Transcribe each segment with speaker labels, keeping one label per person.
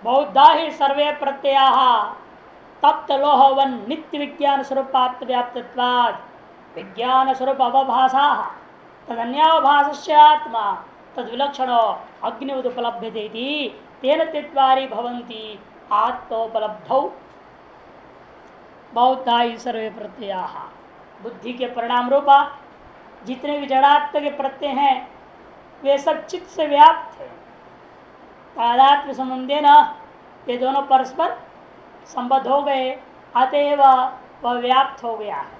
Speaker 1: बहुधा ही सर्वे प्रत्यया तप्त लोहवन नित्य विज्ञान स्वरूपात्म व्याप्तत्वाद विज्ञान स्वरूप अवभाषा तदन्यावभाष आत्मा तद विलक्षण अग्निवद उपलभ्यते तेन तित्वारी भवन्ति आत्मोपलब्धौ बहुधा ही सर्वे प्रत्यया बुद्धि के परिणाम रूपा जितने भी जड़ात्म के प्रत्यय हैं वे सब चित्त से व्याप्त है। तादात्म्य संबंधे न ये दोनों परस्पर संबद्ध हो गए, अतएव वह व्याप्त हो गया है।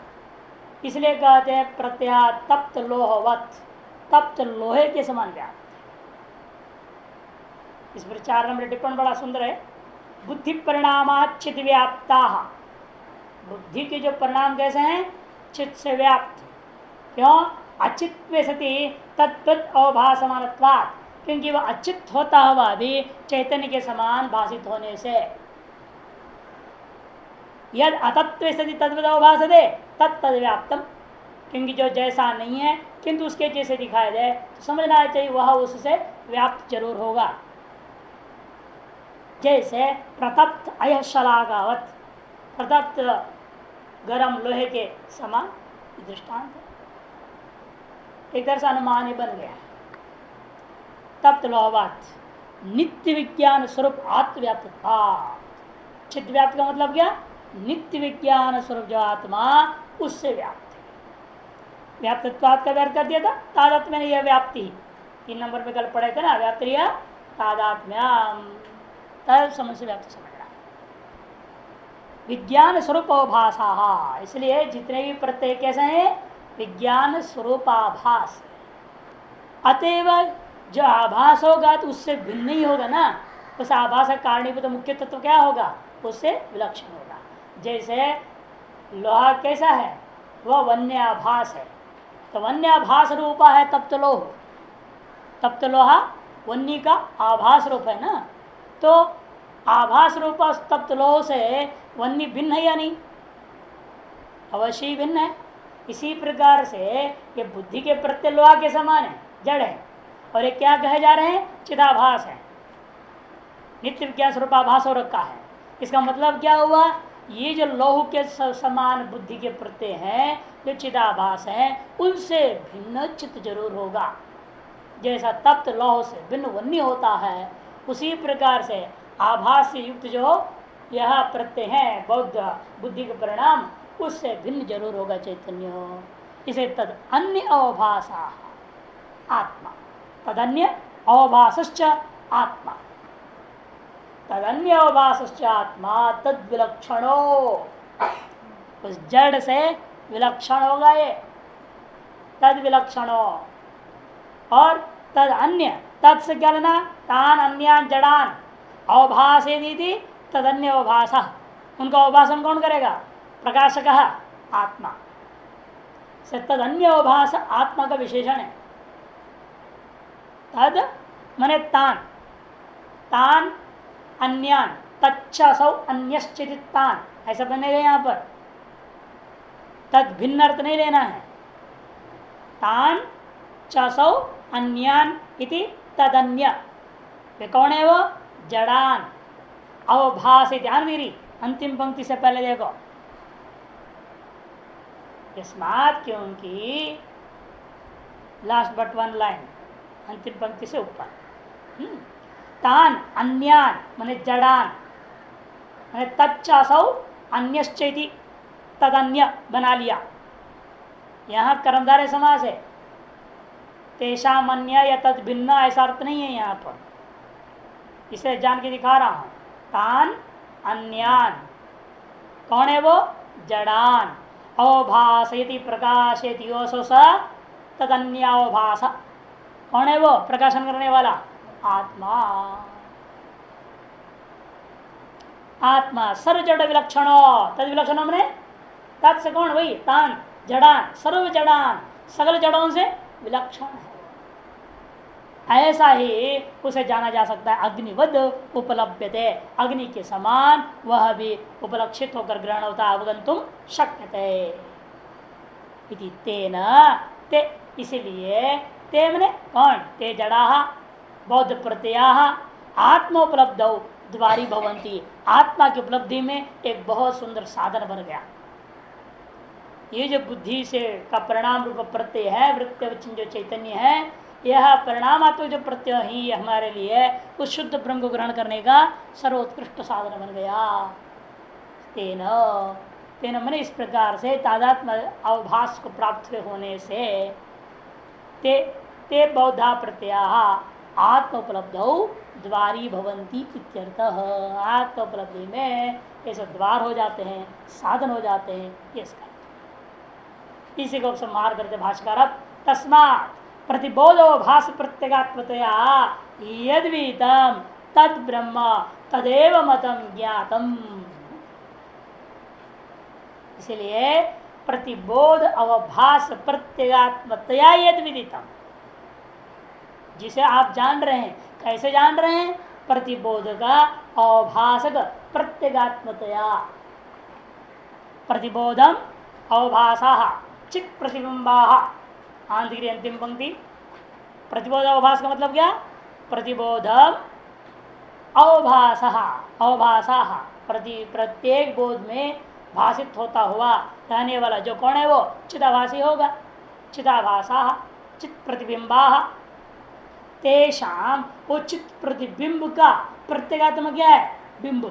Speaker 1: इसलिए कहते हैं प्रत्यय तप्त लोहवत, तप्त लोहे के समान व्याप्त। इस पर 4 नंबर टिप्पण बड़ा सुंदर है। बुद्धि परिणामाचित व्याप्ता, बुद्धि के जो परिणाम कैसे हैं? चित्त से व्याप्त। क्यों? अचित में सती तत्त अवभासमानत्वात्, क्योंकि वह अचित होता हुआ भी चैतन्य के समान भाषित होने से। यद अतत्व सती तद्वद अवभासते तत्तद व्याप्तम, क्योंकि जो जैसा नहीं है किंतु उसके जैसे दिखाया जाए तो समझना चाहिए वह उससे व्याप्त जरूर होगा। जैसे प्रतप्त अयशलागावत, प्रतप्त गरम लोहे के समान दृष्टांत है। एक तरह से अनुमान ही बन गया। तप्त लोहवत नित्य विज्ञान स्वरूप आत्मव्याप्त था। चित्त व्याप्त का मतलब क्या? नित्य विज्ञान स्वरूप जो आत्मा उससे व्याप्त है। व्याप्तत्वात् का व्याप्त कर दिया था। तादात्म्य ने यह व्याप्ति 3 नंबर पे कल पढ़े थे ना, व्याप्तिया तादात्म्यम, तब समझ से व्याप्त समझना। विज्ञान स्वरूप अवभाषा, इसलिए जितने भी प्रत्यय कैसे हैं? विज्ञान स्वरूपाभास। अतएव जो आभास होगा तो उससे भिन्न ही होगा ना। उस आभास का कारणीभूत तो मुख्य तत्व क्या होगा? उससे विलक्षण होगा। जैसे लोहा कैसा है? वह वन्य आभास है, तो वन्य आभास रूपा है तप्त लोह। तप्त लोहा वन्य का आभास रूप है ना। तो आभास रूपा तप्त लोह से वन्य भिन्न है या नहीं? अवश्य ही भिन्न है। इसी प्रकार से ये बुद्धि के प्रत्यय लोहा के समान है, जड़ है, और ये क्या कहे जा रहे हैं? चिदाभास है, नित्य विज्ञान स्वरूपाभास हो रखा है। इसका मतलब क्या हुआ? ये जो लौह के समान बुद्धि के प्रत्यय हैं, जो चिदाभास हैं, उनसे भिन्न चित्त जरूर होगा। जैसा तप्त लौह से भिन्न वन्य होता है, उसी प्रकार से आभास से युक्त जो यह प्रत्यय है बौद्ध बुद्धि के परिणाम, उससे भिन्न जरूर होगा चैतन्य। इसे तद अन्य अवभाषा आत्मा, तदन्य अवभाषश्च आत्मा, तदन्य अवभाषश्च आत्मा तद विलक्षणो, उस जड़ से विलक्षण होगा ये, तद विलक्षणो। और तद अन्य, तद से क्या लेना? तान अन्यान जड़ान अवभाषे दीदी तदन्य अवभाषा, उनका अवभाषण कौन करेगा? प्रकाशक आत्मा से। तद अन्य अवभाष आत्मा का विशेषण है। तद मने तान, तान अन्यान तच्चसौ अन्यश्चित तान, ऐसा बनेगा यहाँ पर। तद भिन्न अर्थ नहीं लेना है। तान चसौ अन्यान इति तदन्य, वे कौन है? वो जड़ान अवभाष। ध्यान दीरी अंतिम पंक्ति से पहले देखो, यस्मात्, क्योंकि लास्ट बट 1 लाइन अंतिम पंक्ति से ऊपर। तान अन्यान माने जड़ान, माने तच्चासौ अन्यश्चेति तदन्य बना लिया। यहाँ कर्मधारय समास है। तेषाम अन्य या तद भिन्न ऐसा अर्थ नहीं है यहाँ पर, इसे जान के दिखा रहा हूं। तान अन्यान कौन है? वो जड़ान अवभाषयति प्रकाशयति योसो स तदन्यावभाष। कौन है वो? प्रकाशन करने वाला आत्मा। आत्मा सर्व जड़ विलक्षणो, तद विलक्षण हमने तत् से कौन? वही तान जड़ान, सर्व जड़ान सकल जड़ों से विलक्षण है। ऐसा ही उसे जाना जा सकता है। अग्निवद उपलभ्यते, अग्नि के समान वह भी उपलक्षित होकर ग्रहण होता, अवगंतुम शक्यते इति तेन ते, इसलिए ते मने कौन? ते जड़ा बौद्ध प्रत्यया आत्मोपलब्ध द्वारी भवंती, आत्मा की उपलब्धि में एक बहुत सुंदर साधन बन गया। ये जो बुद्धि से का परिणाम रूप प्रत्यय है, वृत्ति जो चैतन्य है, यह परिणामात्मक जो प्रत्यय ही हमारे लिए उस शुद्ध ब्रह्म को ग्रहण करने का सर्वोत्कृष्ट साधन बन गया। तेन तेन मैंने इस प्रकार से तादात्म्य अवभास को प्राप्त होने से ते ते बौद्धा प्रत्यया आत्म उपलब्ध द्वारी भवंती इत्यर्थ। आत्म उपलब्धि में ऐसे द्वार हो जाते हैं, साधन हो जाते हैं। इसका इसी को संहार करते भाष्कर, तस्मात् प्रतिबोधो भास प्रत्यगात्मतया यद्वीतम तद ब्रह्म तदेव मतम ज्ञातम। इसलिए प्रतिबोध अवभास प्रत्यगात्मतया यद विदितम, जिसे आप जान रहे हैं, कैसे जान रहे हैं? प्रतिबोध का अवभाषक प्रत्यगात्मतया, प्रतिबोधम अवभाषा चित प्रतिबिंबा। आंध्र अंतिम पंक्ति, प्रतिबोध अवभाष का मतलब क्या? प्रतिबोधम अवभाषा, अवभाषा प्रत्येक बोध में भाषित होता हुआ रहने वाला जो कौन है वो चिदाभासी होगा। चिदाभाषा चित प्रतिबिंबा, तेषाम वो चित प्रतिबिंब का प्रत्येगात्म क्या है? बिंब।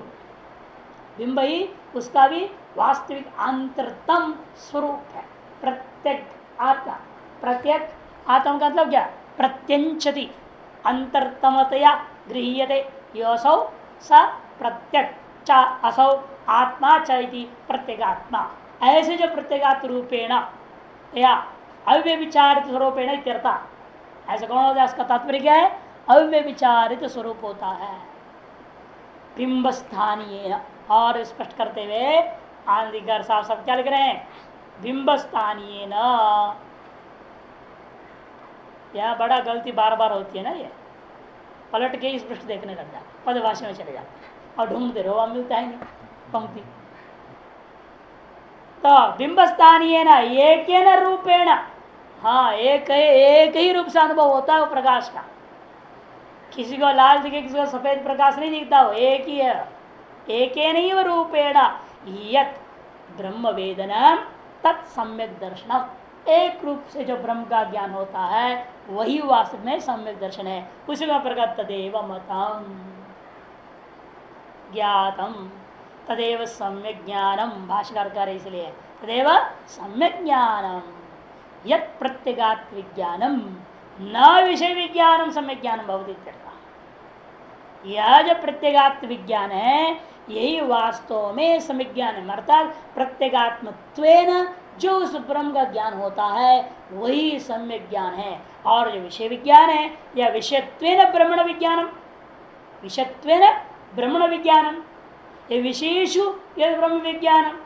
Speaker 1: बिंब ही उसका भी वास्तविक अंतरतम स्वरूप है। प्रत्येक आत्मा, प्रत्येक आत्मा का मतलब क्या? प्रत्यंचति अंतरतमतया गृह्यते योसौ स प्रत्यक च असौ आत्मा चैति प्रत्येगात्मा। ऐसे जो प्रत्येगात्म रूपेण या अव्यभिचारित स्वरूपेण इत्यर्थ। ऐसा कौन होता है? इसका तात्पर्य क्या है? अव्यभिचारित स्वरूप होता है बिंब स्थानीय। और स्पष्ट करते हुए आंधिकर साहब सब क्या लिख रहे हैं? बिंब स्थानीय न। यह बड़ा गलती बार बार होती है ना, ये पलट के स्पष्ट देखने लग जाते, पदभाषा में चले जाते और ढूंढते रहो, अब मिलता है नहीं पंक्ति। तो बिंब स्थानीय न एक न रूपेण, हाँ एक ही रूप से अनुभव होता है वो प्रकाश का। किसी को लाल दिखे, किसी को सफेद प्रकाश नहीं दिखता, वो एक ही है। एक नहीं वो रूपेण यत ब्रह्म वेदना तत्सम्यक दर्शनम। एक रूप से जो ब्रह्म का ज्ञान होता है वही वास्तव में सम्यक दर्शन है। उसी का प्रकार तदेव मतम ज्ञातम, तदेव सम्यक ज्ञानम। भाष्यकार कर इसलिए तदेव सम्यक ज्ञानम यत प्रत्यगात् विज्ञानम न विषय विज्ञानम सम्यक ज्ञानम भवति। यह जो प्रत्यगात्म विज्ञान है यही वास्तव में सम्यक ज्ञान है। अर्थात प्रत्यगात्मत्वेन जो उस ब्रह्म का ज्ञान होता है वही सम्यक ज्ञान है। और जो विषय विज्ञान है यह विषयत्वेन ब्रह्मण विज्ञानम, विषयत्वेन ब्रह्मण विज्ञानम, ये विशेषु यह ब्रह्म विज्ञानम।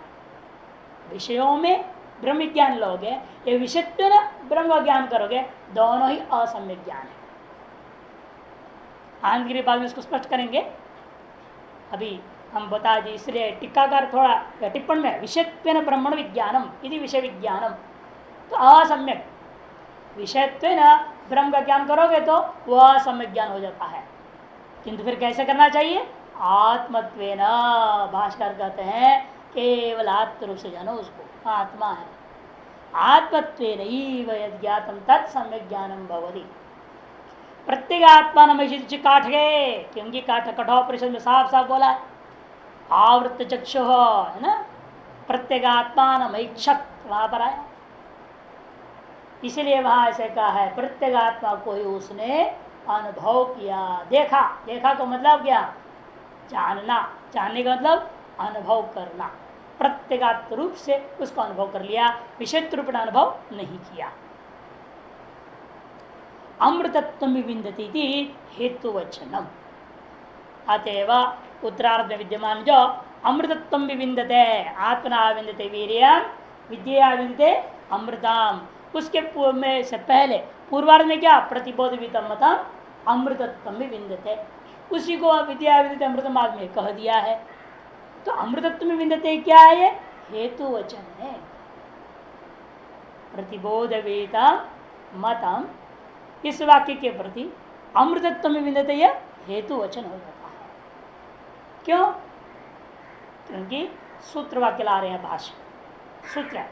Speaker 1: विषयों में ब्रह्म विज्ञान लोगे, ये विषयत्वेन ब्रह्म का ज्ञान करोगे, दोनों ही असम्यक ज्ञान है। आनंद के बाद में इसको स्पष्ट करेंगे। अभी हम बता दी, इसलिए टीकाकार थोड़ा टिप्पण में विषयत्वेन ब्रह्मण विज्ञानम यदि विषय विज्ञानम तो असम्यक, विषयत्वेन ब्रह्म का ज्ञान करोगे तो वह असम्यक ज्ञान हो जाता है। किंतु फिर कैसे करना चाहिए? आत्मत्वेन, भाष्कर कहते हैं केवल आत्म रूप से जानो उसको, आत्मा है। आत्मत्वेन यदि ज्ञातम तत्सम्यक ज्ञानम भवति। प्रत्येगात्मा नमि काठ गए, क्योंकि कठोर परिषद में साफ साफ बोला है आवृत चक्षु है ना, प्रत्येगात्मा नमैक्षत वहां पर आया। इसलिए वहां ऐसे कहा है प्रत्येगात्मा को ही उसने अनुभव किया, देखा। देखा तो मतलब क्या? जानना। जानने का मतलब अनुभव करना। प्रत्येगात्म रूप से उसको अनुभव कर लिया, विषय रूप में अनुभव नहीं किया। अमृतत्व विविंदती हेतु वचनम। अतएव उत्तरार्ध में विद्यमान जो अमृतत्व विविंदते, आत्मना विंदते वीर्यम विद्या विंदते अमृतम, उसके में से पहले पूर्वार्ध में क्या? प्रतिबोध वितमतम अमृतत्व विविंदते, उसी को विद्या विंदते अमृतम आदि में कह दिया है। तो अमृतत्व में विंदते क्या है? ये हेतु वचन है। प्रतिबोध वेतम मतम, इस वाक्य के प्रति अमृतत्व में विंदते यह हेतु वचन हो जाता है। क्यों? क्योंकि सूत्र वाक्य ला रहे हैं भाष्य सूत्र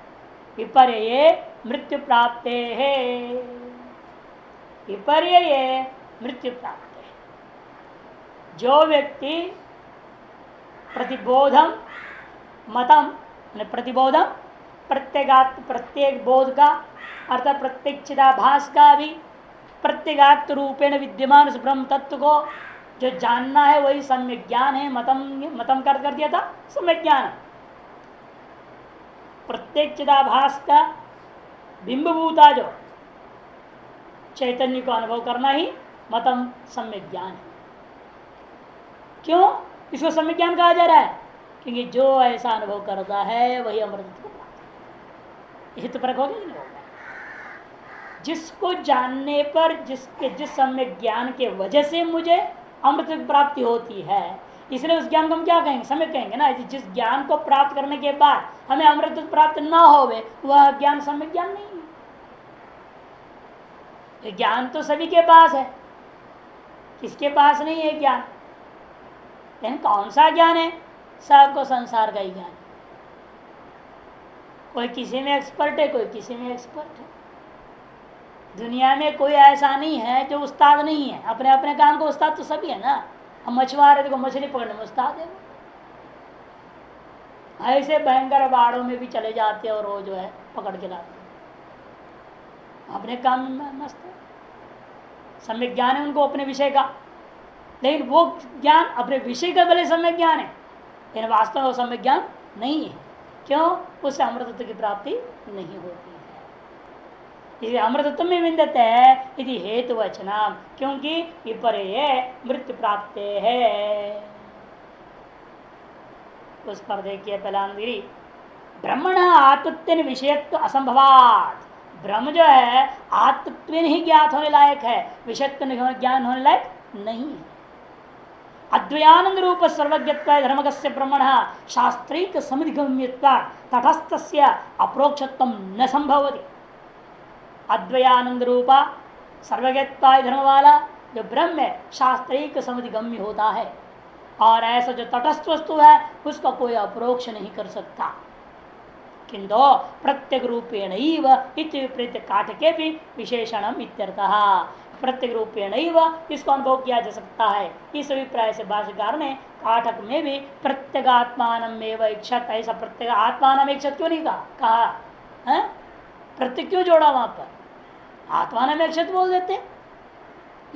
Speaker 1: विपर्य मृत्यु प्राप्ते है, विपर्य मृत्यु प्राप्त है। जो व्यक्ति प्रतिबोधम मतम प्रतिबोधम प्रत्येक बोध का अर्थात प्रत्येक चिदाभास का भी प्रत्येगात्म रूपेण विद्यमान उस ब्रह्म तत्व को जो जानना है वही सम्यक ज्ञान है। मतम कर दिया था सम्यक ज्ञान। प्रत्येक चिदाभास का बिंबभूता जो चैतन्य को अनुभव करना ही मतम सम्यक ज्ञान है। क्यों इसको सम्यक ज्ञान कहा जा रहा है? क्योंकि जो ऐसा अनुभव करता है वही अमृत को प्राप्त। यही तो फर्क हो गया नहीं होगा। जिसको जानने पर जिस सम्यक ज्ञान के वजह से मुझे अमृत की प्राप्ति होती है, इसलिए उस ज्ञान को हम क्या कहेंगे? सम्यक कहेंगे ना। जिस ज्ञान को प्राप्त करने के बाद हमें अमृत प्राप्त ना होवे वह ज्ञान सम्यक ज्ञान नहीं है। ज्ञान तो सभी के पास है, किसके पास नहीं है ज्ञान? लेकिन कौन सा ज्ञान है? सबको संसार का ही ज्ञान। कोई किसी में एक्सपर्ट है, कोई किसी में एक्सपर्ट है। दुनिया में कोई ऐसा नहीं है जो उस्ताद नहीं है। अपने अपने काम को उस्ताद तो सभी है ना। हम मछुआरे देखो मछली पकड़ने में उस्ताद है। ऐसे भयंकर बाड़ों में भी चले जाते हैं और वो जो है पकड़ के लाते हैं। अपने काम में मस्त है, सम्यक ज्ञान है उनको अपने विषय का। लेकिन वो ज्ञान अपने विषय का भले सम्यक ज्ञान है, लेकिन वास्तव में वो सम्यक ज्ञान नहीं है। क्यों? उससे अमृतत्व की प्राप्ति नहीं होती है। इसे अमृतत्व में विंदते है यदि हेतु वचना, क्योंकि विपर्य मृत्यु प्राप्त है। उस पर देखिए पहलांगिरी ब्रह्मण आत्मत्व विषयत्व असंभवात। ब्रह्म जो है आत्मत्व ही ज्ञात होने लायक है, विषयत्व ज्ञान होने लायक नहीं है। अद्वयानंद रूप सर्वज्ञत्व धर्मगस्य ब्रह्मण शास्त्रीक समिधिगम्यत्व तटस्थस्य अप्रोक्षत्व न संभवति। अद्वयानंद रूपा सर्वज्ञत्व धर्म वाला जो ब्रह्म है शास्त्रीक समिधिगम्य होता है, और ऐसा जो तटस्थ वस्तु है उसका कोई अप्रोक्ष नहीं कर सकता। किंतु प्रत्येक रूपेण विपरीत काटके भी विशेषणम इत्यर्थः। प्रत्येक रूपेण इसको अनुभव किया जा सकता है। इस अभिप्राय से भाष्यकार ने काटक में भी प्रत्यगात्मान इच्छत, ऐसा प्रत्येक आत्मान इच्छत क्यों नहीं कहा? प्रत्येक क्यों जोड़ा वहां पर? आत्मान इच्छत बोल देते।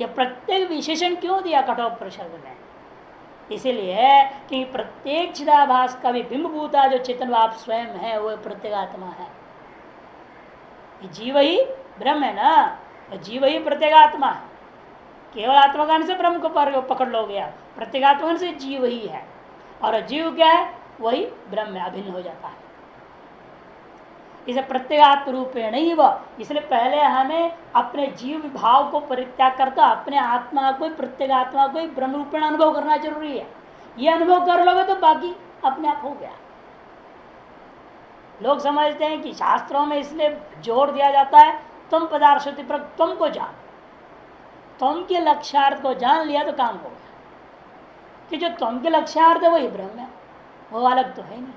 Speaker 1: यह प्रत्येक विशेषण क्यों दिया कठोपनिषद में? इसीलिए कि प्रत्येक चिदाभास का भी बिंबभूता जो चेतन आप स्वयं है वो प्रत्येगात्मा है। जीव ही ब्रह्म है ना, जीव ही प्रत्येगात्मा है। केवल आत्मज्ञान से ब्रह्म को पकड़ लोगे आप, प्रत्येगात्मा से जीव ही है। और जीव क्या है? वही ब्रह्म में अभिन्न हो जाता है। इसे प्रत्येगात्म रूपेण ही वह, इसलिए पहले हमें अपने जीव भाव को परित्याग करता अपने आत्मा को प्रत्येगात्मा को ब्रह्म रूपेण अनुभव करना जरूरी है। ये अनुभव कर लोगे तो बाकी अपने आप हो गया। लोग समझते हैं कि शास्त्रों में इसलिए जोर दिया जाता है तुम पदार्थ पर तुम को जान, तुम के लक्ष्यार्थ को जान लिया तो काम हो गया। कि जो तुम के लक्ष्यार्थ है वही ब्रह्म है, वो अलग तो है नहीं।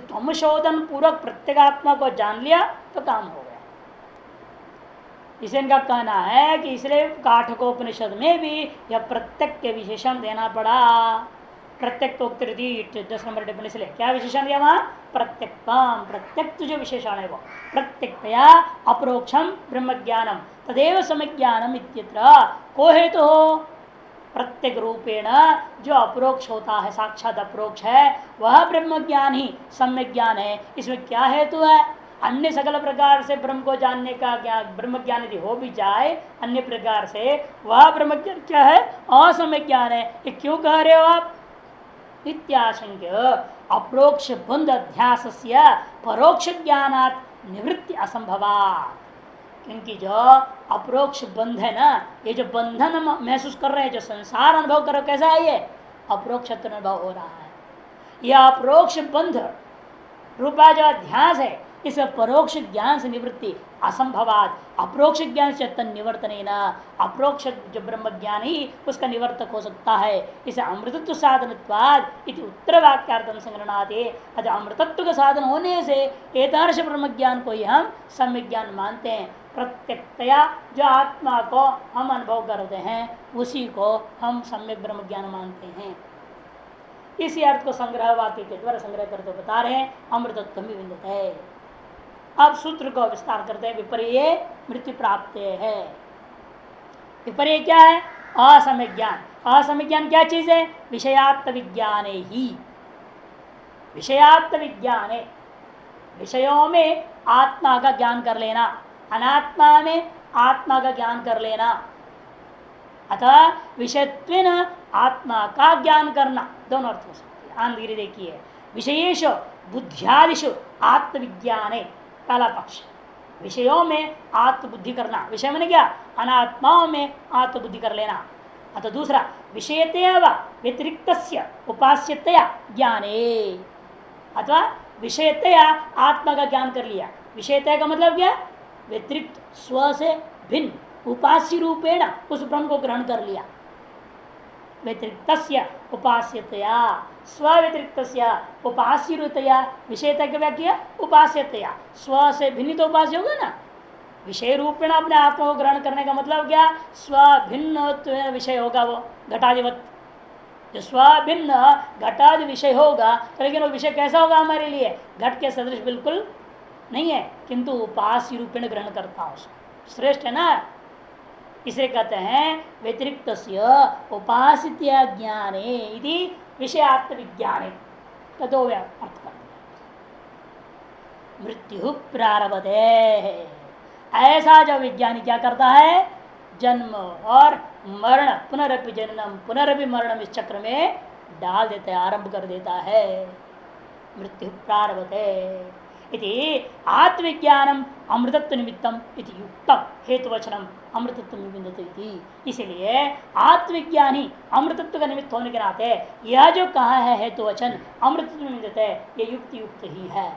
Speaker 1: तुम शोधन पूर्वक प्रत्येगात्मा को जान लिया तो काम हो गया। इसे इनका कहना है कि इसलिए काठकोपनिषद में भी यह प्रत्येक के विशेषण देना पड़ा। प्रत्येक तो 10 नंबर टिप्पणी से क्या विशेषण दिया वहां? प्रत्यक्तम, प्रत्यक्ष जो विशेषण है वो प्रत्यक्तया अपरोक्षम ब्रह्म ज्ञानम तदेव सम्यक् ज्ञानम इत्यत्र को हेतु हो। प्रत्येक रूपेण जो अप्रोक्ष होता है, साक्षात अप्रोक्ष है, वह ब्रह्म ज्ञान ही सम्यक ज्ञान है। इसमें क्या हेतु है? अन्य सकल प्रकार से ब्रह्म को जानने का ज्ञान, ब्रह्म ज्ञान यदि हो भी जाए अन्य प्रकार से, वह ब्रह्म ज्ञान क्या है? असम्यक ज्ञान है। ये क्यों कह रहे हो आप? नित्याशंक्य अप्रोक्ष बंध अध्यास परोक्ष ज्ञानात् निवृत्ति असंभवात्। क्योंकि जो अप्रोक्ष बंध है ना, ये जो बंधन हम महसूस कर रहे हैं, जो संसार अनुभव कर रहे, कैसा है ये? अप्रोक्ष अनुभव हो रहा है। यह अप्रोक्ष बंध रूपा जो अध्यास है इस परोक्ष ज्ञान से निवृत्ति असंभवाद अप्रोक्ष ज्ञान से निवर्तन अप्रोक्ष जो ब्रह्म ज्ञान ही उसका निवर्तक हो सकता है। इसे अमृतत्व साधनत्वाद इति उत्तर वाक्यार्थम संग्रहणाते अतः अमृतत्व का साधन होने से एतादृश ब्रह्म ज्ञान को ही हम सम्यक ज्ञान मानते हैं। प्रत्यक्षतया जो आत्मा को हम अनुभव करते हैं उसी को हम सम्यक ब्रह्म ज्ञान मानते हैं। इसी अर्थ को संग्रह वाक्य के द्वारा संग्रह करते बता रहे हैं अमृतत्व भी विन्दते है। अब सूत्र को विस्तार करते हैं। विपर्य मृत्यु प्राप्त है। विपर्य क्या है? असम्यक ज्ञान। असम्यक ज्ञान क्या चीज है? विषयात्म विज्ञान ही। विषयात्म विज्ञान विषयों में आत्मा का ज्ञान कर लेना, अनात्मा में आत्मा का ज्ञान कर लेना, अथवा विषयत्वेन आत्मा का ज्ञान करना, दोनों अर्थ हो सकते हैं। आंध्र देखिए, विषयेषु बुद्धियादिषु आत्मविज्ञाने पहला पक्ष, विषयों में आत्मबुद्धि करना। विषय में क्या? अनात्माओं में आत्मबुद्धि कर लेना। अतः दूसरा विषयतया व व्यतिरिक्तस्य उपास्यतया ज्ञाने, अथवा विषयतया आत्मा का ज्ञान कर लिया। विषयतया का मतलब क्या? व्यतिरिक्त, स्व से भिन्न, उपास्य रूपेण उस ब्रह्म को ग्रहण कर लिया। व्यतिरिक्तस्य उपास्यतया, स्व व्यतिरिक्तस्य उपास्यतया, विषयता की व्याख्या उपास्यतया, स्व से भिन्न तो उपास्य होगा ना। विषय रूपेण अपने आत्मा को ग्रहण करने का मतलब क्या? स्व भिन्न विषय होगा वो घटाधिवत। जो स्व भिन्न घटादि विषय होगा, लेकिन वो विषय कैसा होगा हमारे लिए? घट के सदृश बिल्कुल नहीं है, किंतु उपास्य रूपेण ग्रहण करता हूं, श्रेष्ठ है ना। इसे कहते हैं व्यतिरिक्त उपासित ज्ञाने यदि विषयात्म विज्ञाने का दो अर्थ कर दिया। मृत्यु प्रारब्धे, ऐसा जो विज्ञानी क्या करता है? जन्म और मरण, पुनरपि जन्म पुनरपि मरण इस चक्र में डाल देता है, आरंभ कर देता है। मृत्यु प्रारब्धे इति आत्मविज्ञानम अमृतत्व निमित्तम इति युक्तम हेतुवचनम अमृतत्व निमित्त। इसलिए आत्मविज्ञानी अमृतत्व का निमित्त होने के नाते यह जो कहा है हेतुवचन अमृतत्व निमित्त है, यह युक्ति युक्त ही है।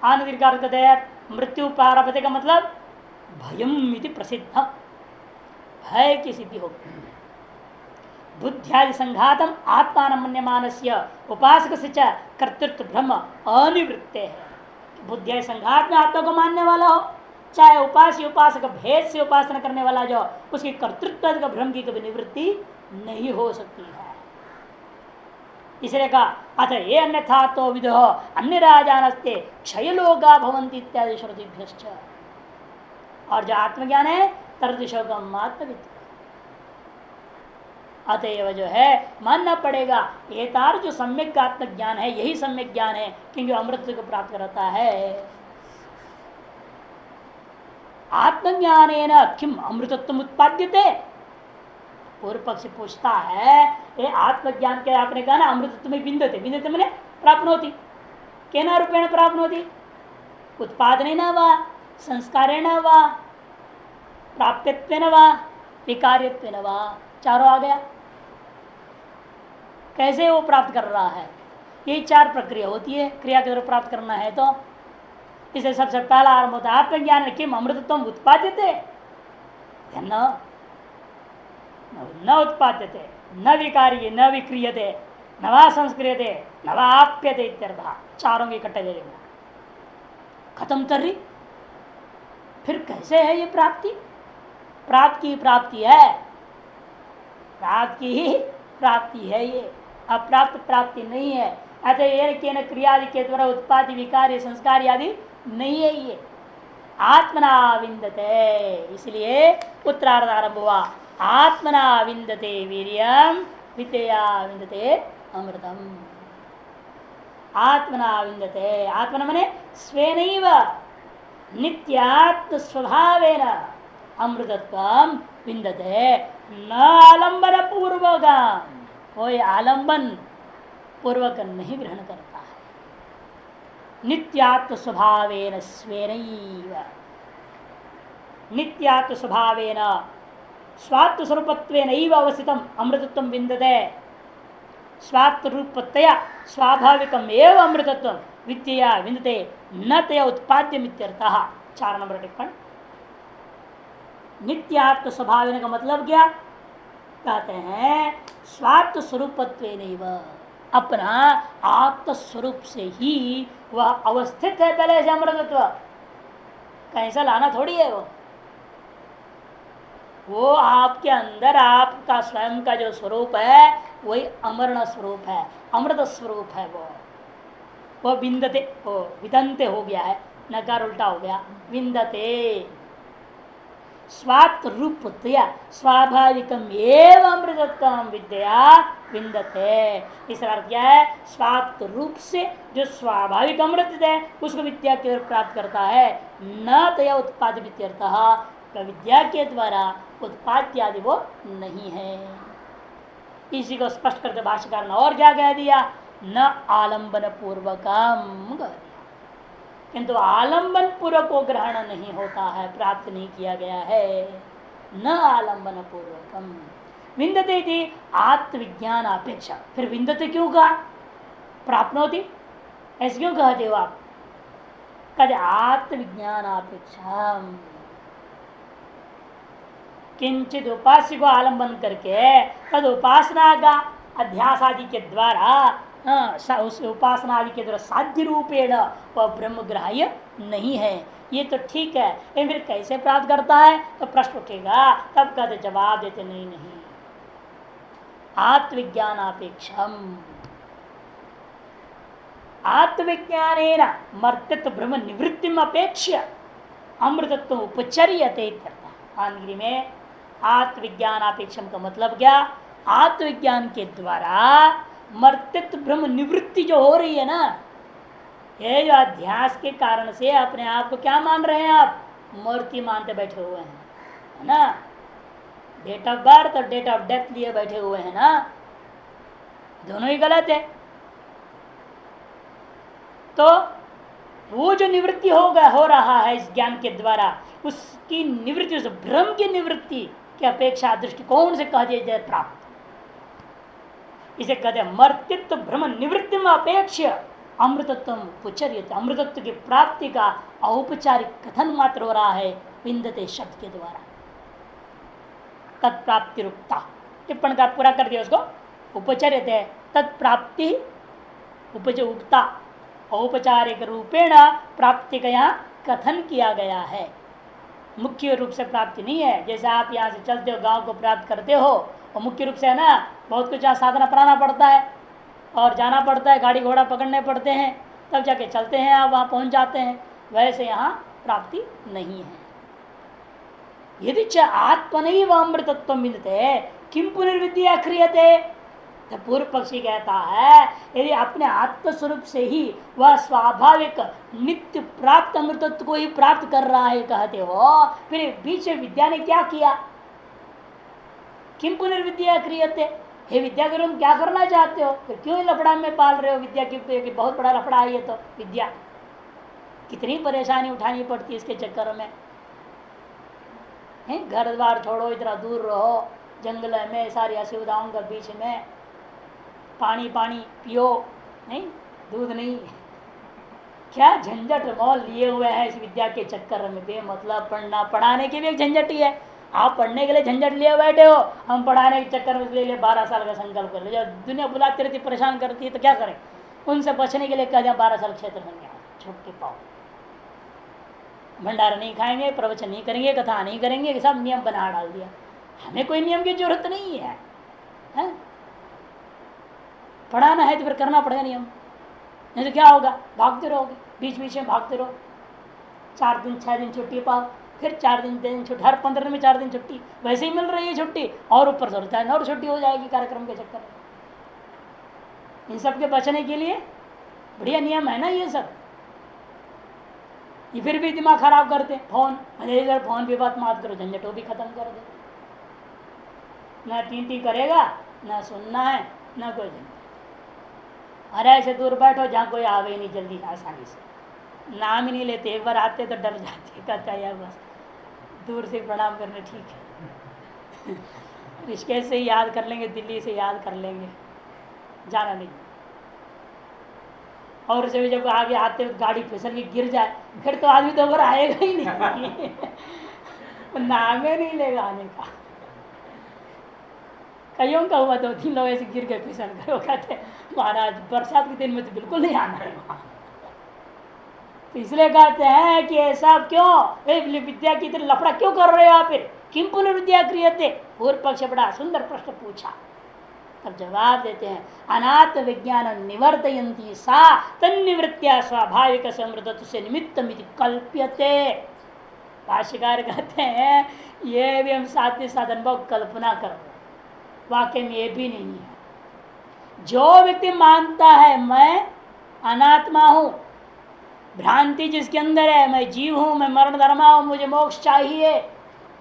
Speaker 1: आनंद मृत्यु प्रारब्धे का मतलब भयम इति प्रसिद्ध, भय की सिद्धि होगी। बुद्ध्यादि संघातम आत्मान मन्यमानस्य उपासक से कर्तृत्व ब्रह्म अनिवृत्ते है। बुद्धियादि संघात में आत्मा को मानने वाला हो, चाहे उपास्य उपासक भेद से उपासना करने वाला जो, उसकी कर्तृत्व का भ्रम की कभी निवृत्ति नहीं हो सकती है। इसलिए कहा अतः ये अन्यथा तो विदो अन्य राजानस्ते क्षयलोगा भवंती इत्यादि श्रुतिभ्यश्च। और जो आत्मज्ञान है तरदिशो का आत्मविद, अतएव जो है मानना पड़ेगा ये तार जो सम्यक आत्मज्ञान है यही सम्यक ज्ञान है, क्योंकि अमृत को प्राप्त कराता है। आत्मज्ञानेन किम अमृतत्व उत्पाद्यते? पूर्व पक्ष पूछता है ये आत्मज्ञान के आपने कहा ना अमृतत्व में विन्दते, विन्दते मैंने प्राप्त होती, केना रूपेण प्राप्त होती? उत्पादनेन वा संस्कारेण वा प्राप्यत्वेन वा विकार्यत्वेन वा, चारों आ गया। कैसे वो प्राप्त कर रहा है? ये चार प्रक्रिया होती है क्रिया के द्वारा प्राप्त करना है। तो इसे सबसे पहला आरंभ होता है आत्मज्ञान किम अमृतत्व उत्पाद्यते न उत्पाद्यते न विकार्य न विक्रियते न वा संस्क्रियते न वा आप्यते इत्यर्थः। चारों के इकट्ठे ले लेना, खत्म कर रही। फिर कैसे है ये प्राप्ति? प्राप्त की प्राप्ति है, प्राप्त की ही प्राप्ति है, ये अप्राप्त प्राप्ति नहीं है। अतः ये क्रियादि के द्वारा उत्पादि विकार्य संस्कार आदि नहीं है, ये आत्मना विन्दते। इसलिए उत्तरार्ध आरंभ हुआ आत्मना विन्दते वीर्यम विद्या विन्दते अमृतम। आत्मना विन्दते, आत्मना मने स्वेनैव नित्यात्म स्वभावेन अमृतत्वम विन्दते न आलंबन पूर्वकम, कोई आलंबन पूर्वक नहीं ग्रहण करता है। नित्यात्म स्वभावेन स्वेनैव, नित्यात्म स्वभावेन स्वात्म स्वरूपत्वेनैव अवस्थितम अमृतत्वम विन्दते। स्वात्म रूपतया स्वाभाविकम एवं अमृतत्व, विद्या विन्दते न तया उत्पाद्य मित्यर्थः। 4 नंबर टिप्पणी। नित्यात्म स्वभाव का मतलब क्या? कहते हैं स्वात्म स्वरूपत्वेनैव, अपना आत्म स्वरूप से ही वह अवस्थित है पहले से अमृतत्व, कैसा लाना थोड़ी है वो आपके अंदर आपका स्वयं का जो स्वरूप है वही अमरण स्वरूप है, अमृत स्वरूप है। वो विन्दते, वो विदंते हो गया है, नकार उल्टा हो गया, विन्दते स्वात्म रूपतया स्वाभाविकम एवं अमृतत्व विद्या विन्दते। इस अर्थ क्या है? स्वात्म रूप से जो स्वाभाविक अमृत है उसको विद्या के प्राप्त करता है, न तया उत्पाद विद्या के द्वारा उत्पाद्य आदि वो नहीं है। इसी को स्पष्ट करके भाष्यकार ने और क्या कह दिया? न आलंबन पूर्वकम, किंतु आलंबन पूर्वक को ग्रहण नहीं होता है, प्राप्त नहीं किया गया है। न आलंबन पूर्वकम विन्दते थी आत्मविज्ञान अपेक्षा। फिर विन्दते क्यों कहा? प्राप्त होती ऐसे क्यों कहते हो आप? कहते आत्मविज्ञान अपेक्षा किंचित उपास्य को आलंबन करके तद उपासना का अध्यास आदि के द्वारा उस उपासना आदि के द्वारा साध्य रूपेण वह ब्रह्म ग्राह्य नहीं है। ये तो ठीक है, लेकिन फिर कैसे प्राप्त करता है? तो प्रश्न उठेगा, तब कहते जवाब देते नहीं नहीं, आत्मविज्ञानापेक्षम आत्मविज्ञानेन मर्त्यत्व ब्रह्म निवृत्ति अपेक्ष्य अमृतत्व उपचर्यते। आनगिरी में आत्मविज्ञानापेक्षम का मतलब क्या? आत्मविज्ञान के द्वारा मर्त्यत्व ब्रह्म निवृत्ति जो हो रही है ना, ये जो अध्यास के कारण से अपने आप को क्या मान रहे हैं आप? मूर्ति मानते बैठे हुए हैं, है ना? डेट ऑफ बर्थ और डेट ऑफ डेथ लिए बैठे हुए हैं ना, दोनों ही गलत है। तो वो जो निवृत्ति हो रहा है इस ज्ञान के द्वारा, उसकी निवृत्ति, उस भ्रम की निवृत्ति की अपेक्षा दृष्टिकोण से कह दिया जाए प्राप्त। इसे कहते हैं मर्तित्व भ्रम निवृत्ति में अपेक्षा अमृतत्व उच्चर्यते। अमृतत्व की प्राप्ति का औपचारिक कथन मात्र हो रहा है विन्दते शब्द के द्वारा। तत्प्राप्ति रुक्ता टिप्पण का पूरा कर दिया उसको, उपचर्यते तत्प्राप्ति उपयुक्ता औपचारिक रूपेण प्राप्ति का यहाँ कथन किया गया है। मुख्य रूप से प्राप्ति नहीं है। जैसे आप यहाँ से चलते हो गांव को प्राप्त करते हो, और मुख्य रूप से है ना, बहुत कुछ यहाँ साधना अपनाना पड़ता है और जाना पड़ता है, गाड़ी घोड़ा पकड़ने पड़ते हैं, तब जाके चलते हैं आप वहाँ पहुँच जाते हैं। वैसे यहाँ प्राप्ति नहीं है। यदि च आत्मनैव अमृतत्व मिलते किम पुनर्विद्या क्रियते? तो पूर्व पक्षी कहता है यदि अपने आत्मस्वरूप से ही वह स्वाभाविक नित्य प्राप्त अमृतत्व को ही प्राप्त कर रहा है कहते हो, फिर बीच में विद्या ने क्या किया? किम पुनर्विद्या क्रियते? हे विद्या के तुम क्या करना चाहते हो? फिर क्यों लफड़ा में पाल रहे हो विद्या की? बहुत बड़ा लफड़ा है ये तो। विद्या कितनी परेशानी उठानी पड़ती है इसके चक्कर में। घर द्वार छोड़ो, इतना दूर रहो, जंगल में सारी असुविधाओं के बीच में, पानी पियो नहीं, दूध नहीं, क्या झंझट मोल लिए हुए हैं इस विद्या के चक्कर में। बेमतलब पढ़ाने की भी एक झंझट ही है। आप पढ़ने के लिए झंझट लिए बैठे हो, हम पढ़ाने के चक्कर में ले 12 साल का संकल्प कर ले। जब दुनिया बुलाती रहती, परेशान करती है, तो क्या करें? उनसे बचने के लिए कह दिया 12 साल क्षेत्र बन गया, छुट के पाओ। भंडारा नहीं खाएंगे, प्रवचन नहीं करेंगे, कथा नहीं करेंगे, सब नियम बना डाल दिया। हमें कोई नियम की जरूरत नहीं है, है? पढ़ाना है तो फिर करना पड़ेगा नियम, नहीं तो क्या होगा? भागते रहोगे, बीच में भागते रहो। 4 दिन 6 दिन छुट्टी पाओ, फिर 4 दिन छुट्टी, हर 15 दिन में 4 दिन छुट्टी वैसे ही मिल रही है छुट्टी, और ऊपर से और छुट्टी हो जाएगी कार्यक्रम के चक्कर में। इन सब के बचने के लिए बढ़िया नियम है ना ये सब। ये फिर भी दिमाग खराब करते। फोन फोन भी बात मात करो, झंझट वो भी खत्म कर दे। ना टी करेगा, ना सुनना है, ना कोई झंझट। अरे ऐसे दूर बैठो जहाँ कोई आवे नहीं जल्दी आसानी से, नाम ही नहीं लेते। एक बार आते तो डर जाते, कहता यार बस दूर से प्रणाम करने ठीक है। ऋषिकेश से याद कर लेंगे, दिल्ली से याद कर लेंगे, जाना नहीं। और उसे जब आगे आते हुए गाड़ी फिसल के गिर जाए फिर तो आदमी तो ऊपर आएगा ही नहीं नाम ही नहीं लेगा आने का। कईयों का हुआ 2-3 लोग ऐसे गिर के फिसल गए, वो कहते महाराज बरसात के दिन में तो बिल्कुल नहीं आना है वहां। तो इसलिए कहते हैं कि ऐसा क्यों विद्या की तरह लफड़ा क्यों कर रहे हो आप, किम पुनर्विद्या क्रियते। पूर्व पक्ष बड़ा सुंदर प्रश्न पूछा, तब जवाब देते हैं अनात्म विज्ञान निवर्तयंती सा तन्निवृत्तिया स्वाभाविक समृद्धत्व से निमित्तम इति कल्प्यते। भाष्यकार कहते हैं ये भी हम साथ ही साथ अनुभव कल्पना कर रहे हैं, वाक्य में ये भी नहीं है। जो व्यक्ति मानता है मैं अनात्मा हूं, भ्रांति जिसके अंदर है मैं जीव हूं, मैं मरण धर्मा हूं, मुझे मोक्ष चाहिए,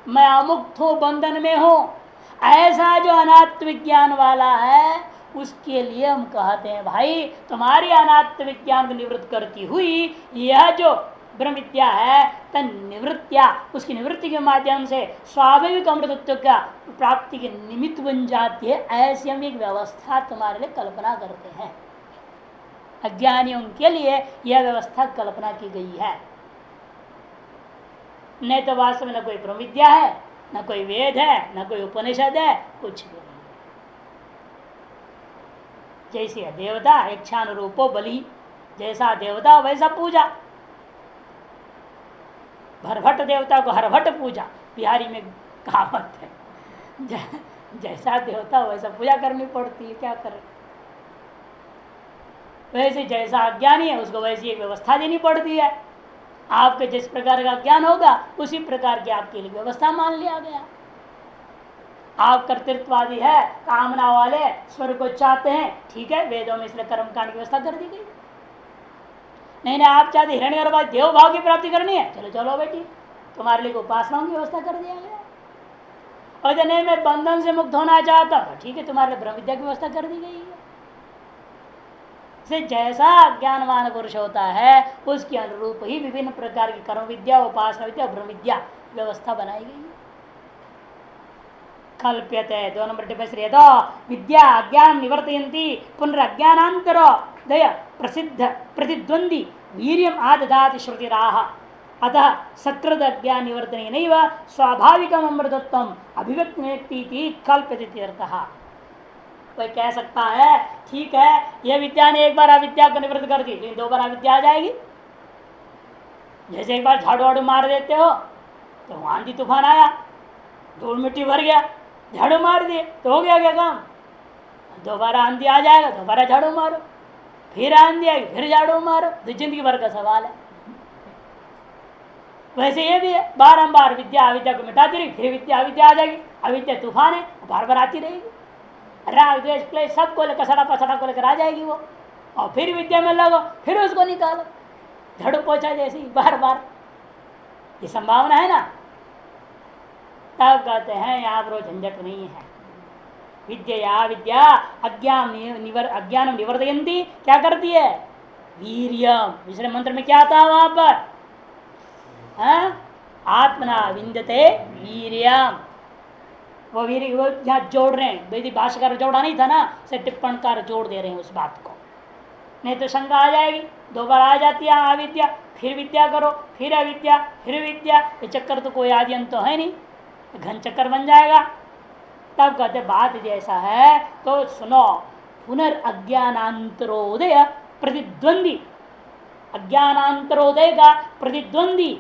Speaker 1: मैं अमुक्त हूं, बंधन में हूं, ऐसा जो अनात्म विज्ञान वाला है उसके लिए हम कहते हैं भाई तुम्हारी अनात्म विज्ञान को निवृत्त करती हुई यह जो ब्रह्म विद्या है तन निवृत्तिया उसकी निवृत्ति के माध्यम से स्वाभाविक अमृतत्व का प्राप्ति के निमित्त बन जाती है। ऐसी हम एक व्यवस्था तुम्हारे लिए कल्पना करते हैं। अज्ञानियों के लिए यह व्यवस्था कल्पना की गई है, नहीं तो वास्तव में न कोई ब्रह्म विद्या है, न कोई वेद है, न कोई उपनिषद है, कुछ भी नहीं। जैसे देवता इच्छानुरूपो बलि, जैसा देवता वैसा पूजा। भरभट देवता को हरभट पूजा, बिहारी में कहावत है। जैसा देवता वैसा पूजा करनी पड़ती है, क्या करें। वैसे जैसा अज्ञानी है उसको वैसी एक व्यवस्था देनी पड़ती है। आपके जिस प्रकार का ज्ञान होगा उसी प्रकार की आपके लिए व्यवस्था मान लिया गया। आप कर्तृत्ववादी है, कामना वाले, स्वर्ग को चाहते हैं, ठीक है, वेदों में इसलिए कर्मकांड की व्यवस्था कर दी गई। नहीं आप चाहते हिरण्यगर्भ देव भाव की प्राप्ति करनी है, चलो चलो बेटी तुम्हारे लिए उपासनाओं की व्यवस्था कर दिया गया। और नहीं मैं बंधन से मुक्त होना चाहता हूं, ठीक है, तुम्हारे लिए ब्रह्म विद्या की व्यवस्था कर दी गई है। से जैसा ज्ञानवान पुरुष होता है उसके अनुरूप ही विभिन्न प्रकार की कर्म विद्या, उपासना विद्या, ब्रह्म विद्या व्यवस्था बनाई गई है। कल्प्यते 2 नंबर टिप्पणी से तो विद्या अज्ञान निवर्तयन्ति पुनरज्ञानांतर दय प्रसिद्ध प्रतिद्वंदी वीर्यम आददाति श्रुतिराह अतः सकृत अज्ञान निवर्तने नैव स्वाभाविकम अमृतत्वम अभिव्यक्ति कल्प्यते अर्थः। कोई कह सकता है ठीक है यह विद्या ने एक बार अविद्या को निवृत्त कर दी, लेकिन 2 बार अविद्या आ जाएगी। जैसे एक बार झाड़ू वाड़ू मार देते हो तो आंधी तूफान आया, धूल मिट्टी भर गया, झाड़ू मार दिए तो हो गया क्या काम। दोबारा आंधी आ जाएगा, दोबारा झाड़ू मारो, फिर आंधी आएगी, फिर झाड़ू मारो, तो जिंदगी भर का सवाल है। वैसे ये भी है, बारंबार विद्या अविद्या को मिटाती रहेगी, फिर विद्या अविद्या आ जाएगी। अविद्या तूफान है, बार बार आती रहेगी, राग द्वेष क्लेश सबको लेकर सड़ा पसड़ा को लेकर आ जाएगी वो, और फिर विद्या में लगो, फिर उसको निकालो, झाड़ू पहुंचा जैसे बार बार, ये संभावना है ना। तब कहते हैं यहाँ पर झंझट नहीं है। विद्या विद्या अज्ञान निवर्तयन्ति, क्या करती है, वीर्यम। दूसरे मंत्र में क्या था वहां पर, आत्मना विंदते वीर्यम। वो वीर वो यहाँ जोड़ रहे हैं, यदि भाष्यकार जोड़ा नहीं था ना, से टिप्पणकार जोड़ दे रहे हैं उस बात को, नहीं तो शंका आ जाएगी। 2 बार आ जाती है अविद्या, फिर विद्या करो, फिर अविद्या, फिर विद्या, ये चक्कर तो कोई आदि अंत तो है नहीं, घन चक्कर बन जाएगा। तब कहते बात जैसा है तो सुनो, पुनर्अज्ञानांतरोदय प्रतिद्वंदी, अज्ञानांतरोदय का प्रतिद्वंदी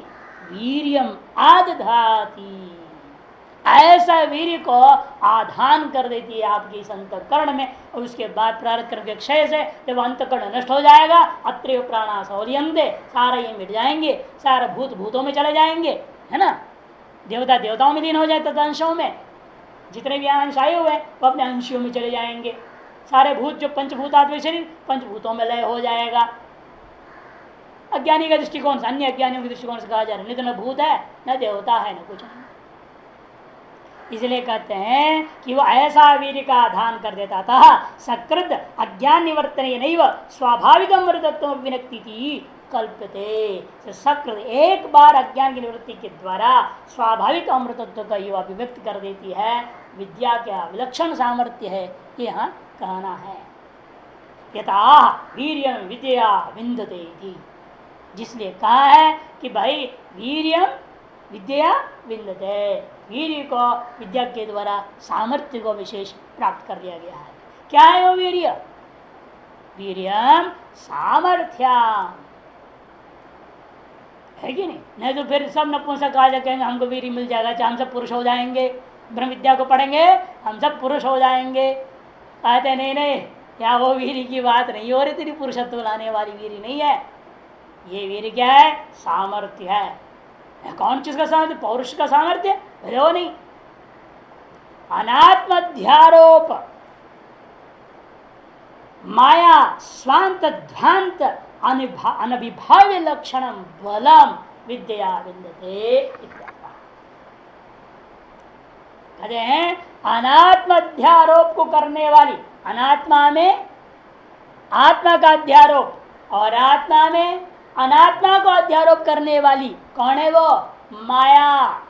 Speaker 1: वीर्यम आदधाति, ऐसा वीर्य को आधान कर देती है आपकी इस अंतकरण में। और उसके बाद प्रारब्ध कर्म के क्षय से जब अंतकरण नष्ट हो जाएगा, अत्रैव प्राणा सौर्यन्ते, सारा ये मिट जाएंगे, सारा भूत भूतों में चले जाएंगे, है ना, देवता देवताओं में लीन हो जाए, तथा अंशों में जितने भी अंश आए हुए वो अपने अंशियों में चले जाएंगे। सारे भूत जो पंचभूतात्मक शरीर पंचभूतों में लय हो जाएगा। अज्ञानी का दृष्टिकोण से, अन्य अज्ञानियों के दृष्टिकोण से कहा जा रहा है, नहीं तो न भूत है न देवता है न कुछ है। इसलिए कहते हैं कि वो ऐसा वीर्य का आधान कर देता था, सकृत अज्ञान निवर्तने नैव स्वाभाविक अमृतत्व विनक्ति कल्पते। सकृत एक बार अज्ञान की निवृत्ति के द्वारा स्वाभाविक अमृतत्व का युवा अभिव्यक्त कर देती है। विद्या क्या विलक्षण सामर्थ्य है, ये यहाँ कहना है। यथा वीर्यम विद्या विंदते थी, जिसलिए कहा है कि भाई वीर्यम विद्या विंदते, वीर्य को विद्या के द्वारा सामर्थ्य को विशेष प्राप्त कर लिया गया है। क्या है वो वीर्य? वीर्यम सामर्थ्यम है कि नहीं? नहीं तो फिर सब नपुंसक आ कहेंगे हमको वीर्य मिल जाएगा, चाहे हम सब पुरुष हो जाएंगे, ब्रह्म विद्या को पढ़ेंगे हम सब पुरुष हो जाएंगे। कहते नहीं नहीं, क्या वो वीर्य की बात नहीं हो रही, तेरी पुरुषत्व लाने वाली वीर्य नहीं है। ये वीर्य क्या है? सामर्थ्य है। कौन चीज का सामर्थ्य? पौरुष का सामर्थ्य वो नहीं। अनात्मध्यारोप माया स्वांत ध्वांत अनभिभाव्य लक्षण बलम विद्या विंदते। कहते हैं अनात्म अध्यारोप को करने वाली, अनात्मा में आत्मा का अध्यारोप और आत्मा में अनात्मा को अध्यारोप करने वाली कौन है? वो माया।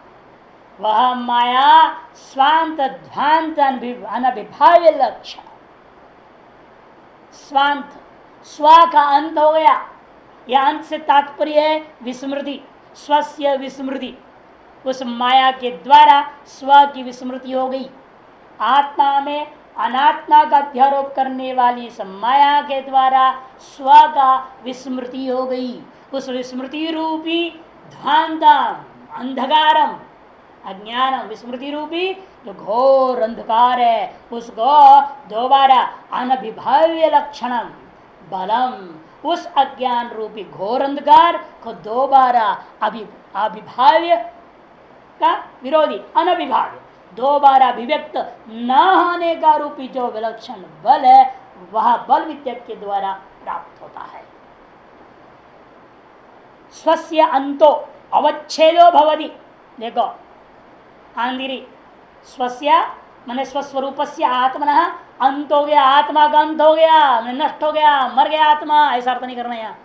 Speaker 1: वह माया स्वांत ध्वांत अनभिभाव्य लक्षण, स्वांत स्व का अंत हो गया। यह अंत से तात्पर्य है विस्मृति, स्वस्य विस्मृति, उस माया के द्वारा स्व की विस्मृति हो गई। आत्मा में अनात्मा का अध्यारोप करने वाली इस माया के द्वारा स्व का विस्मृति हो गई। उस विस्मृति रूपी ध्वांतम अंधकारम अज्ञानम, विस्मृति रूपी जो घोर अंधकार है उसको दोबारा अनभिभाव्य लक्षणम बलम, उस अज्ञान रूपी घोर अंधकार को दोबारा अभिभाव्य का विरोधी अनभिभाव्य, दोबारा अभिव्यक्त न होने का रूपी जो विलक्षण बल है वह बल विद्या के द्वारा प्राप्त होता है। स्वस्य अंतो अवच्छेदो भवति। देखो आंधिरी स्वस्य मैंने स्वस्वरूपस्य आत्मनः अंत हो गया, आत्मा का अंत हो गया, नष्ट हो गया, मर गया आत्मा, ऐसा अर्थ नहीं करना। यहाँ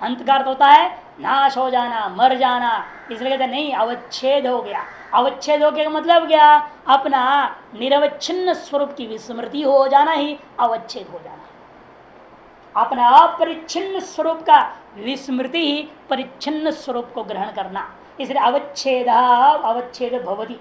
Speaker 1: अंत का अर्थ होता है नाश हो जाना, मर जाना, इसलिए कहते नहीं अवच्छेद हो गया। अवच्छेद हो गया का मतलब क्या? अपना निरवच्छिन्न स्वरूप की विस्मृति हो जाना ही अवच्छेद हो जाना। अपना अपरिच्छिन्न स्वरूप का विस्मृति ही परिच्छिन्न स्वरूप को ग्रहण करना, इसलिए अवच्छेद अवच्छेद भवति,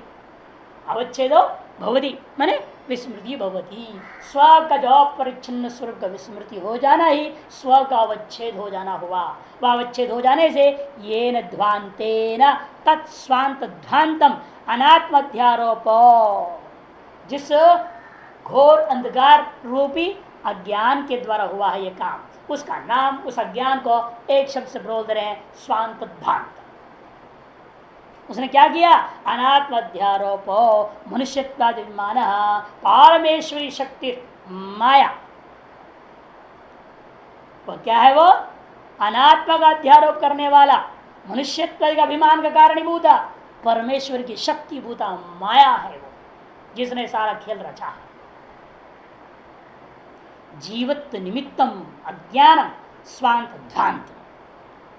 Speaker 1: अवच्छेदो भवति माने विस्मृति भवति। स्व का जो अपरिच्छिन्न स्वरूप का विस्मृति हो जाना ही स्व का अवच्छेद हो जाना हुआ। वह अवच्छेद हो जाने से येन ध्वांतेन तत्स्वांत ध्वांतम अनात्मध्यारोप, जिस घोर अंधकार रूपी अज्ञान के द्वारा हुआ है ये काम, उसका नाम उस अज्ञान को एक शब्द से बोल रहे हैं स्वांत ध्वांत। उसने क्या किया? अनात्मध्यारोप मनुष्यत्वादिमान पारमेश्वरी शक्ति माया। वो क्या है? वो अनात्मा का अध्यारोप करने वाला, मनुष्यत्व का अभिमान का कारणीभूता परमेश्वर की शक्ति भूता माया है वो, जिसने सारा खेल रचा है। जीवत्व निमित्तम अज्ञानम स्वांत ध्वांत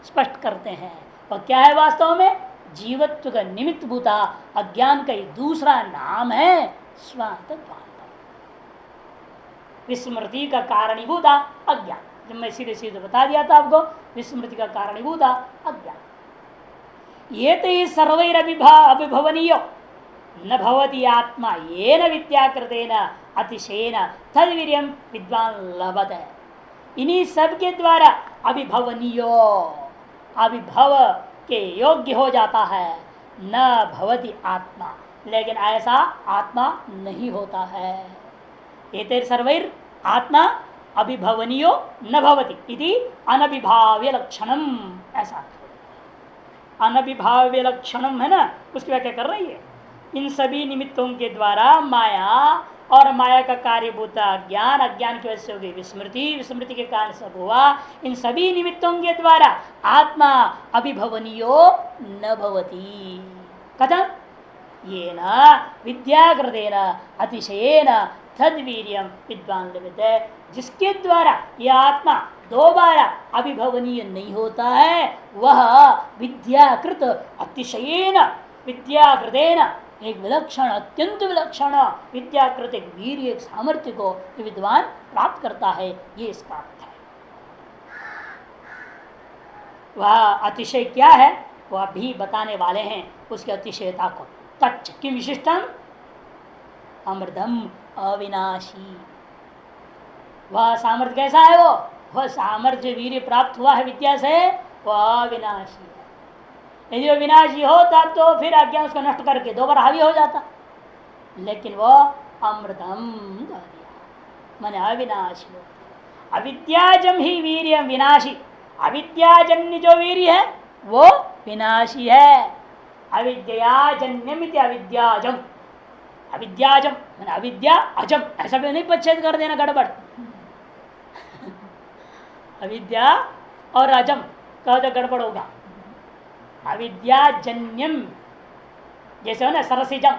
Speaker 1: स्पष्ट करते हैं। और क्या है वास्तव में? जीवत्व का निमित्त भूता अज्ञान का एक दूसरा नाम है स्वांत ध्वांत, विस्मृति का कारणीभूता अज्ञान। जब मैं सीधे सीधे बता दिया था आपको, विस्मृति का कारणीभूता अज्ञान। ये तो ही सर्वैरभिभवनीय न भवति आत्मा येन विद्याकृतेन अतिशयेन तद्वीर्यं विद्वान लभते। इन्हीं सब के द्वारा अभिभवनीयो, अभिभव के योग्य हो जाता है। न भवति आत्मा, लेकिन ऐसा आत्मा नहीं होता है। एतैर सर्वैर आत्मा अभिभवनीयो न भवति इति अनभिभाव्य लक्षणम, ऐसा अनभिभाव्य लक्षणम है ना, उसकी व्याख्या कर रही है। इन सभी निमित्तों के द्वारा माया और माया का कार्यभूता ज्ञान, अज्ञान की वजह से हो गई विस्मृति, विस्मृति के कारण सब हुआ। इन सभी निमित्तों के द्वारा आत्मा अभिभवनीयो न भवति। कथम? ये न विद्याकृतेन अतिशयेन तद्वीर्यं विद्वान लभते, जिसके द्वारा यह आत्मा दोबारा अभिभवनीय नहीं होता है, वह विद्याकृत अतिशयेन, विद्याकृतेन एक विलक्षण अत्यंत विलक्षण विद्याकृत वीर एक सामर्थ्य को विद्वान प्राप्त करता है, ये इसका अर्थ है। वह अतिशय क्या है वह भी बताने वाले हैं, उसकी अतिशयता को। तच्च की विशिष्टम अमृतम अविनाशी। वह सामर्थ्य कैसा है? वह सामर्थ्य वीर प्राप्त हुआ है विद्या से, वह अविनाशी है। यदि वो विनाशी होता तो फिर अज्ञान उसको नष्ट करके दोबारा हावी हो जाता, लेकिन वह अमृतम कह दिया, माने अविनाशी हो। अविद्याजम ही वीर्य विनाशी। अविद्याजन्य जो वीर्य है वो विनाशी है। अविद्याजन्यम अविद्याजम। अविद्याजम मैंने अविद्या अजम, ऐसा भी नहीं पच्छेद कर देना, गड़बड़। अविद्या और अजम कहो तो गड़बड़ होगा। अविद्याजन्यम जैसे हो ना सरसिजम,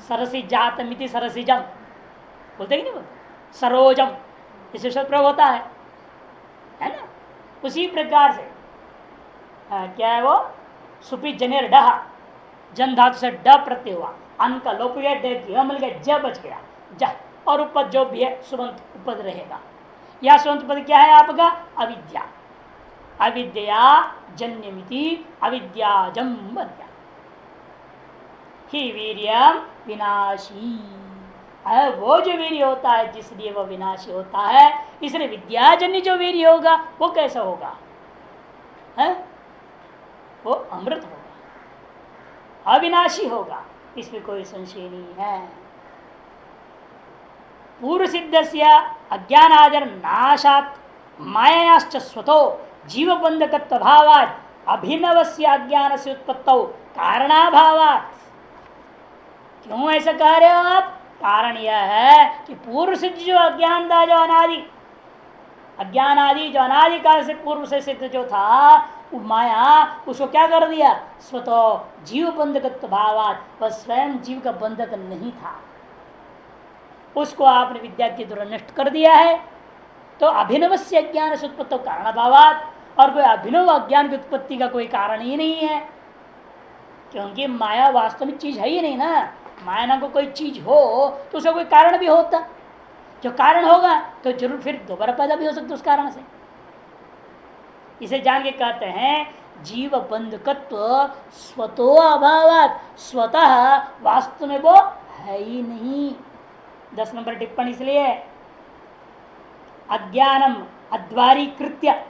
Speaker 1: सरसी जात मिति सरसिजम बोलते कि नहीं बोलते, सरोजम इसे शब्द प्रयोग होता है ना। उसी प्रकार से क्या है वो सुपी जनेर डहा, जन धातु से ड प्रत्यय हुआ, अन का लोप गया, ड मिल गया, ज बच गया, ज और उपद जो भी है सुबंत उपद रहेगा। यह सुबंत पद क्या है आपका? अविद्या। अविद्या जन्यमिति अविद्याजम बन गया। ही वीर्यम विनाशी है, वो जो वीर्य होता है जिसलिए वह विनाशी होता है, इसलिए विद्याजन्य जो वीर्य होगा वो कैसा होगा है? वो अमृत होगा, अविनाशी होगा, इसमें कोई संशय नहीं है। पूर्व सिद्ध से अज्ञानादर नाशात मायाश्च स्वतो जीव बंधकत्व भावात अभिनव से अज्ञान से उत्पत्तौ कारणाभावात। क्यों ऐसा कह रहे हो आप? कारण यह है कि पूर्व सिद्ध जो अज्ञान था, जो अनादि अज्ञान आदि जो अनादि काल से पूर्व से सिद्ध जो था, वो माया उसको क्या कर दिया? स्वतः जीव बंधकत्व भावात, वह स्वयं जीव का बंधक नहीं था, उसको आपने विद्या के द्वारा नष्ट कर दिया है। तो अभिनव से अज्ञान से उत्पत्ति कारण भावात, और कोई अभिनव अज्ञान की उत्पत्ति का कोई कारण ही नहीं है, क्योंकि माया वास्तविक चीज है ही नहीं ना। माया नाम को कोई चीज हो तो उसका कोई कारण भी होता, जो कारण होगा तो जरूर फिर दोबारा पैदा भी हो सकता उस कारण से। इसे जान के कहते हैं जीव बंधकत्व स्वतो अभावात, स्वतः वास्तव में वो है ही नहीं। 10 नंबर टिप्पणी इसलिए अज्ञानम अद्वारीकृत्य,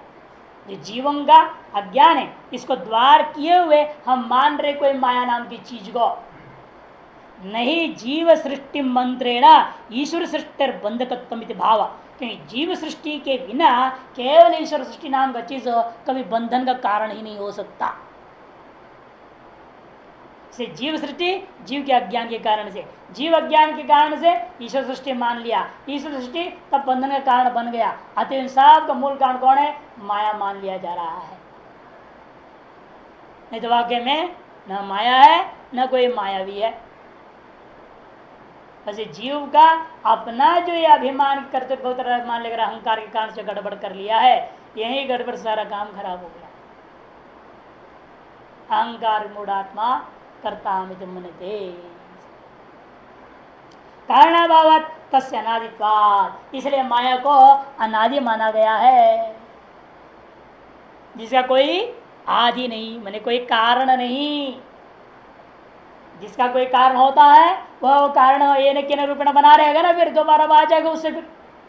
Speaker 1: जो जीवों का अज्ञान है इसको द्वार किए हुए हम मान रहे कोई माया नाम की चीज को। नहीं जीव सृष्टि मंत्रेण ईश्वर सृष्टि बंधकत्व भाव, क्योंकि जीव सृष्टि के बिना केवल ईश्वर सृष्टि नाम का चीज कभी बंधन का कारण ही नहीं हो सकता। से जीव सृष्टि जीव के अज्ञान के कारण से, जीव अज्ञान के कारण से ईश्वर सृष्टि मान लिया, ईश्वर सृष्टि तब बंधन का कारण बन गया। अतः इन सब का मूल कारण कौन है? माया मान लिया जा रहा है। नहीं तो वाक्य में न माया है न कोई मायावी है। वैसे जीव का अपना जो ये अभिमान करते बहुत मान लेकर अहंकार के कारण से गड़बड़ कर लिया है, यही गड़बड़ सारा काम खराब हो गया। अहंकार मूढ़ात्मा करता मनते कारणाभावात तस्य अनादित्वात्, इसलिए माया को अनादि माना गया है, जिसका कोई आदि नहीं, माने कोई कारण नहीं। जिसका कोई कारण होता है वह कारण ये किन रूपेण बना रहेगा ना, फिर दोबारा आ जाएगा उससे फिर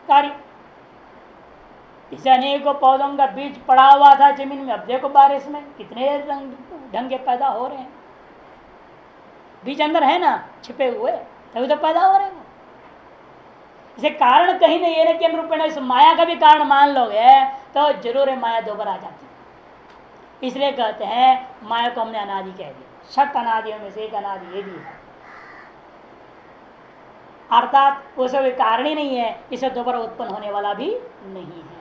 Speaker 1: कार्य। इसे अनेकों पौधों का बीज पड़ा हुआ था जमीन में, अब देखो बारिश में कितने ढंग के पैदा हो रहे हैं। बीज अंदर है ना छिपे हुए, तभी तो पैदा हो रहे हैं। इसे कारण कहीं नहीं है कि रूपेण इस माया का भी कारण मान लोगे तो जरूर है माया दोबारा आ जाती है। इसलिए कहते हैं माया को हमने अनादि कह दिया, 6 अनादियों में से एक अनादि ये भी है, अर्थात वो सब कारण ही नहीं है, इसे दोबारा उत्पन्न होने वाला भी नहीं है।